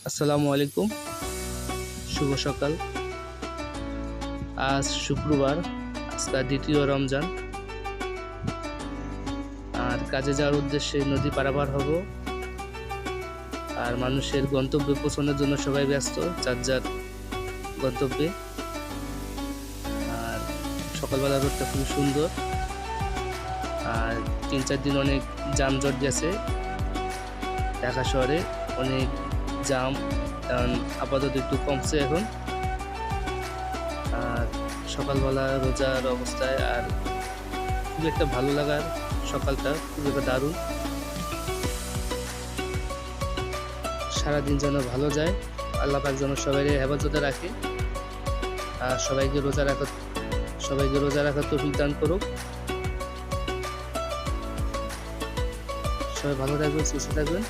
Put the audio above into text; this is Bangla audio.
আসসালামু আলাইকুম। শুভ সকাল। আজ শুক্রবার, আজকে দ্বিতীয় রমজান। আর কাজে যাওয়ার উদ্দেশ্যে নদী পারাপার হব। আর মানুষের গন্তব্যে পৌঁছানোর জন্য সবাই ব্যস্ত যার যার গন্তব্যে। আর সকালবেলা রোদটা খুবই সুন্দর। আর 3-4 দিন অনেক যানজট গেছে ঢাকা শহরে, অনেক জাম। কারণ আপাতত একটু কমছে এখন। আর সকালবেলা রোজার অবস্থায় আর খুব একটা ভালো লাগার সকালটা, খুব একটা দারুণ। সারাদিন যেন ভালো যায়, আল্লাহ পাক যেন সবাই হেফাজতে রাখে। আর সবাইকে রোজা রাখার তৌফিক দান করুক। সবাই ভালো থাকবেন, সুস্থ থাকবেন।